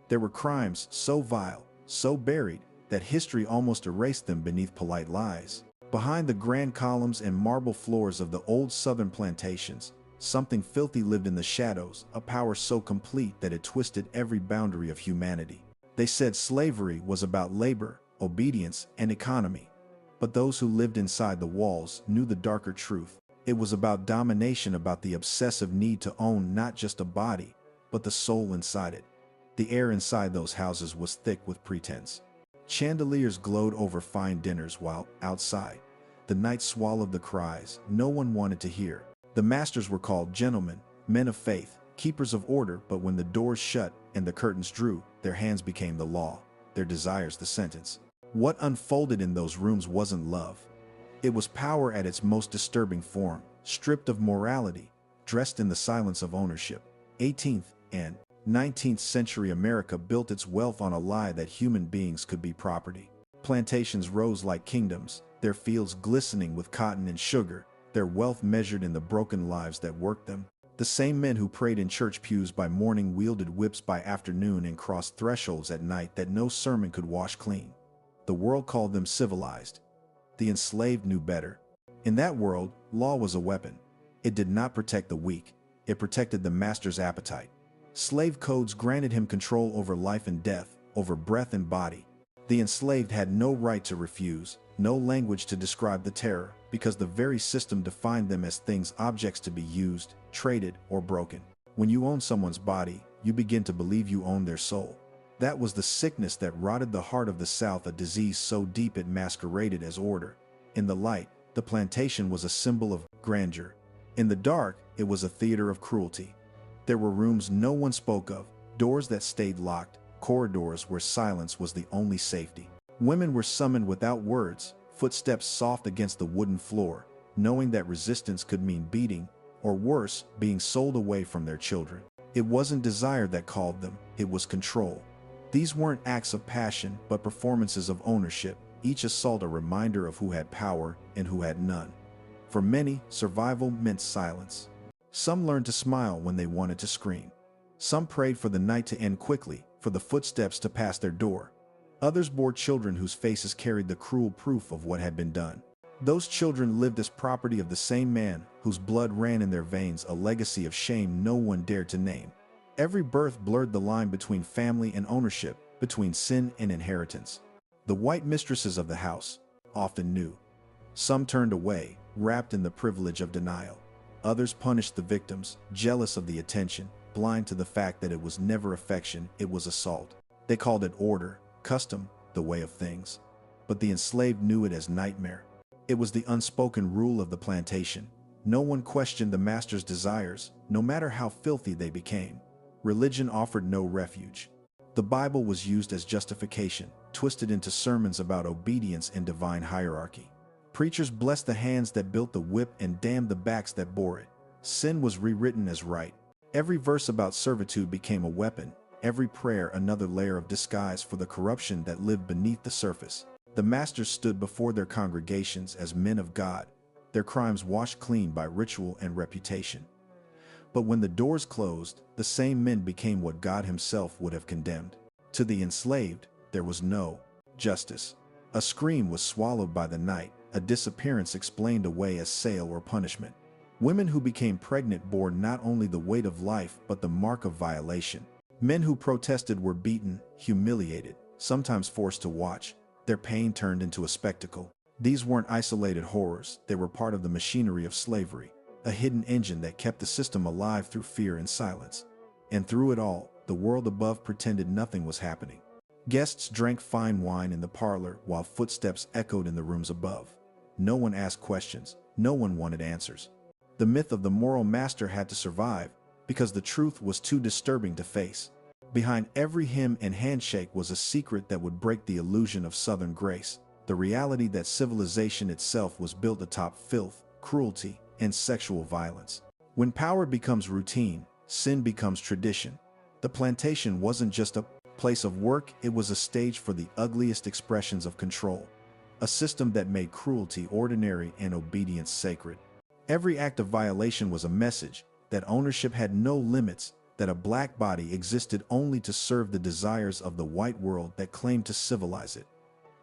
There were crimes so vile, so buried, that history almost erased them beneath polite lies. Behind the grand columns and marble floors of the old southern plantations, something filthy lived in the shadows, a power so complete that it twisted every boundary of humanity. They said slavery was about labor, obedience, and economy. But those who lived inside the walls knew the darker truth. It was about domination, about the obsessive need to own not just a body, but the soul inside it. The air inside those houses was thick with pretense. Chandeliers glowed over fine dinners while, outside, the night swallowed the cries no one wanted to hear. The masters were called gentlemen, men of faith, keepers of order, but when the doors shut and the curtains drew, their hands became the law, their desires the sentence. What unfolded in those rooms wasn't love. It was power at its most disturbing form, stripped of morality, dressed in the silence of ownership. 18th and 19th century America built its wealth on a lie that human beings could be property. Plantations rose like kingdoms, their fields glistening with cotton and sugar, their wealth measured in the broken lives that worked them. The same men who prayed in church pews by morning wielded whips by afternoon and crossed thresholds at night that no sermon could wash clean. The world called them civilized. The enslaved knew better. In that world, law was a weapon. It did not protect the weak. It protected the master's appetite. Slave codes granted him control over life and death, over breath and body. The enslaved had no right to refuse, no language to describe the terror, because the very system defined them as things, objects to be used, traded, or broken. When you own someone's body, you begin to believe you own their soul. That was the sickness that rotted the heart of the South, a disease so deep it masqueraded as order. In the light, the plantation was a symbol of grandeur. In the dark, it was a theater of cruelty. There were rooms no one spoke of, doors that stayed locked, corridors where silence was the only safety. Women were summoned without words, footsteps soft against the wooden floor, knowing that resistance could mean beating, or worse, being sold away from their children. It wasn't desire that called them, it was control. These weren't acts of passion, but performances of ownership, each assault a reminder of who had power and who had none. For many, survival meant silence. Some learned to smile when they wanted to scream. Some prayed for the night to end quickly, for the footsteps to pass their door. Others bore children whose faces carried the cruel proof of what had been done. Those children lived as property of the same man whose blood ran in their veins, a legacy of shame no one dared to name. Every birth blurred the line between family and ownership, between sin and inheritance. The white mistresses of the house often knew. Some turned away, wrapped in the privilege of denial. Others punished the victims, jealous of the attention, blind to the fact that it was never affection, it was assault. They called it order, custom, the way of things. But the enslaved knew it as nightmare. It was the unspoken rule of the plantation. No one questioned the master's desires, no matter how filthy they became. Religion offered no refuge. The Bible was used as justification, twisted into sermons about obedience and divine hierarchy. Preachers blessed the hands that built the whip and damned the backs that bore it. Sin was rewritten as right. Every verse about servitude became a weapon, every prayer another layer of disguise for the corruption that lived beneath the surface. The masters stood before their congregations as men of God, their crimes washed clean by ritual and reputation. But when the doors closed, the same men became what God himself would have condemned. To the enslaved, there was no justice. A scream was swallowed by the night, a disappearance explained away as sale or punishment. Women who became pregnant bore not only the weight of life but the mark of violation. Men who protested were beaten, humiliated, sometimes forced to watch, their pain turned into a spectacle. These weren't isolated horrors, they were part of the machinery of slavery, a hidden engine that kept the system alive through fear and silence. And through it all, the world above pretended nothing was happening. Guests drank fine wine in the parlor while footsteps echoed in the rooms above. No one asked questions, no one wanted answers. The myth of the moral master had to survive, because the truth was too disturbing to face. Behind every hymn and handshake was a secret that would break the illusion of Southern grace, the reality that civilization itself was built atop filth, cruelty, and sexual violence. When power becomes routine, sin becomes tradition. The plantation wasn't just a place of work, it was a stage for the ugliest expressions of control, a system that made cruelty ordinary and obedience sacred. Every act of violation was a message that ownership had no limits, that a black body existed only to serve the desires of the white world that claimed to civilize it.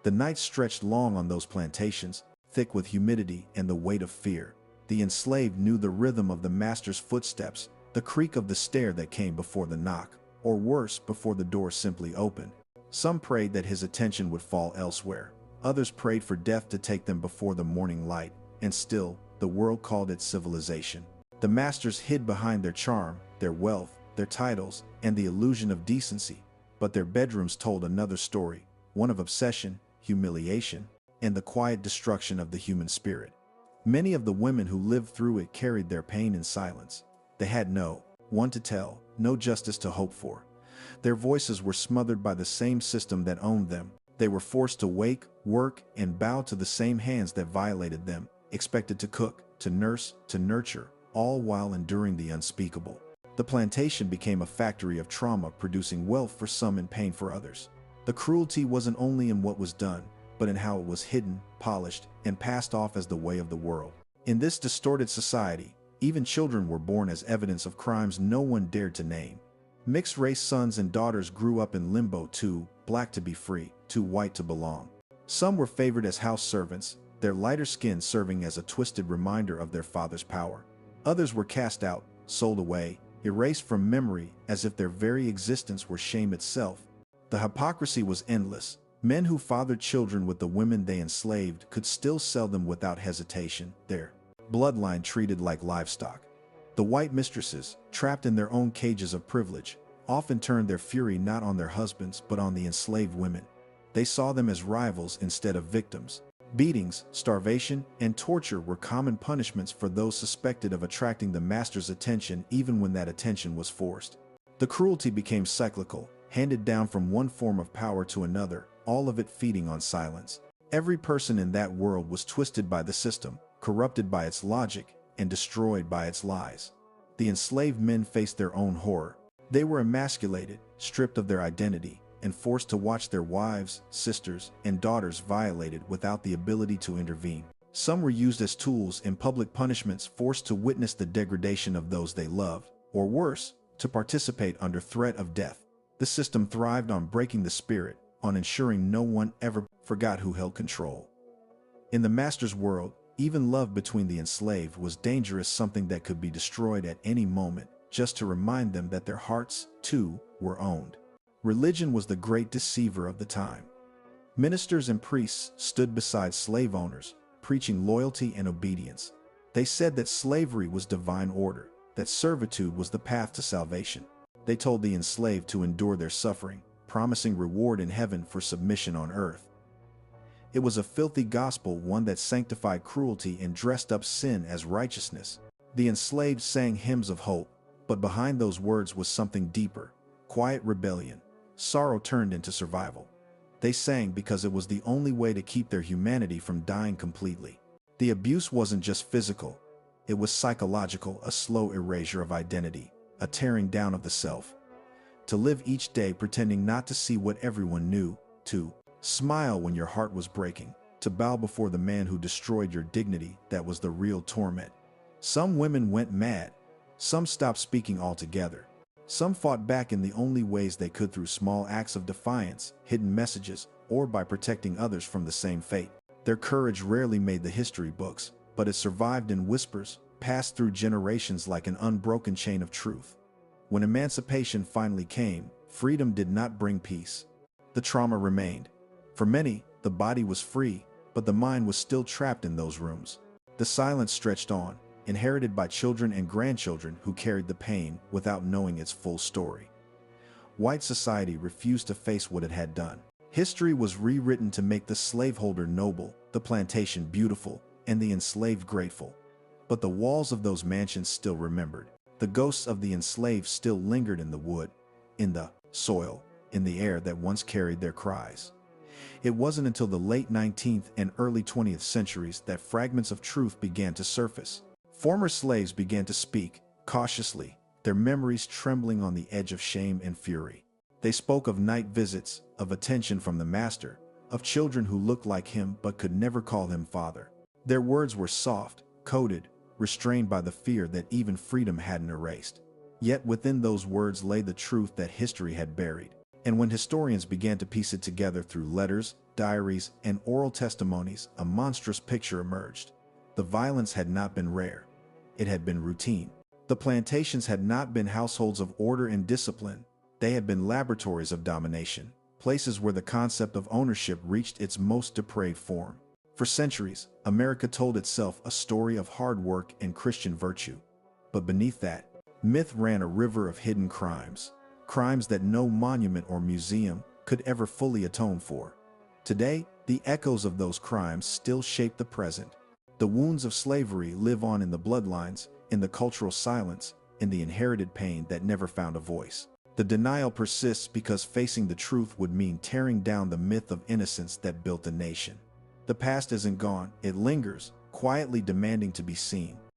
The nights stretched long on those plantations, thick with humidity and the weight of fear. The enslaved knew the rhythm of the master's footsteps, the creak of the stair that came before the knock, or worse, before the door simply opened. Some prayed that his attention would fall elsewhere. Others prayed for death to take them before the morning light, and still, the world called it civilization. The masters hid behind their charm, their wealth, their titles, and the illusion of decency, but their bedrooms told another story, one of obsession, humiliation, and the quiet destruction of the human spirit. Many of the women who lived through it carried their pain in silence. They had no one to tell, no justice to hope for. Their voices were smothered by the same system that owned them. They were forced to wake, work, and bow to the same hands that violated them, expected to cook, to nurse, to nurture, all while enduring the unspeakable. The plantation became a factory of trauma, producing wealth for some and pain for others. The cruelty wasn't only in what was done, but in how it was hidden, polished, and passed off as the way of the world. In this distorted society, even children were born as evidence of crimes no one dared to name. Mixed-race sons and daughters grew up in limbo, too black to be free, too white to belong. Some were favored as house servants, their lighter skin serving as a twisted reminder of their father's power. Others were cast out, sold away, erased from memory as if their very existence were shame itself. The hypocrisy was endless. Men who fathered children with the women they enslaved could still sell them without hesitation, their bloodline treated like livestock. The white mistresses, trapped in their own cages of privilege, often turned their fury not on their husbands but on the enslaved women. They saw them as rivals instead of victims. Beatings, starvation, and torture were common punishments for those suspected of attracting the master's attention even when that attention was forced. The cruelty became cyclical, handed down from one form of power to another, all of it feeding on silence. Every person in that world was twisted by the system, corrupted by its logic, and destroyed by its lies. The enslaved men faced their own horror. They were emasculated, stripped of their identity, and forced to watch their wives, sisters, and daughters violated without the ability to intervene. Some were used as tools in public punishments, forced to witness the degradation of those they loved, or worse, to participate under threat of death. The system thrived on breaking the spirit, on ensuring no one ever forgot who held control. In the master's world, even love between the enslaved was dangerous, something that could be destroyed at any moment, just to remind them that their hearts, too, were owned. Religion was the great deceiver of the time. Ministers and priests stood beside slave owners, preaching loyalty and obedience. They said that slavery was divine order, that servitude was the path to salvation. They told the enslaved to endure their suffering, promising reward in heaven for submission on earth. It was a filthy gospel, one that sanctified cruelty and dressed up sin as righteousness. The enslaved sang hymns of hope, but behind those words was something deeper, quiet rebellion. Sorrow turned into survival. They sang because it was the only way to keep their humanity from dying completely. The abuse wasn't just physical, it was psychological, a slow erasure of identity, a tearing down of the self. To live each day pretending not to see what everyone knew, to smile when your heart was breaking, to bow before the man who destroyed your dignity, that was the real torment. Some women went mad. Some stopped speaking altogether. Some fought back in the only ways they could, through small acts of defiance, hidden messages, or by protecting others from the same fate. Their courage rarely made the history books, but it survived in whispers, passed through generations like an unbroken chain of truth. When emancipation finally came, freedom did not bring peace. The trauma remained. For many, the body was free, but the mind was still trapped in those rooms. The silence stretched on, inherited by children and grandchildren who carried the pain without knowing its full story. White society refused to face what it had done. History was rewritten to make the slaveholder noble, the plantation beautiful, and the enslaved grateful. But the walls of those mansions still remembered. The ghosts of the enslaved still lingered in the wood, in the soil, in the air that once carried their cries. It wasn't until the late 19th and early 20th centuries that fragments of truth began to surface. Former slaves began to speak, cautiously, their memories trembling on the edge of shame and fury. They spoke of night visits, of attention from the master, of children who looked like him but could never call him father. Their words were soft, coded, restrained by the fear that even freedom hadn't erased. Yet within those words lay the truth that history had buried. And when historians began to piece it together through letters, diaries, and oral testimonies, a monstrous picture emerged. The violence had not been rare. It had been routine. The plantations had not been households of order and discipline. They had been laboratories of domination, places where the concept of ownership reached its most depraved form. For centuries, America told itself a story of hard work and Christian virtue. But beneath that, myth ran a river of hidden crimes, crimes that no monument or museum could ever fully atone for. Today, the echoes of those crimes still shape the present. The wounds of slavery live on in the bloodlines, in the cultural silence, in the inherited pain that never found a voice. The denial persists because facing the truth would mean tearing down the myth of innocence that built a nation. The past isn't gone, it lingers, quietly demanding to be seen.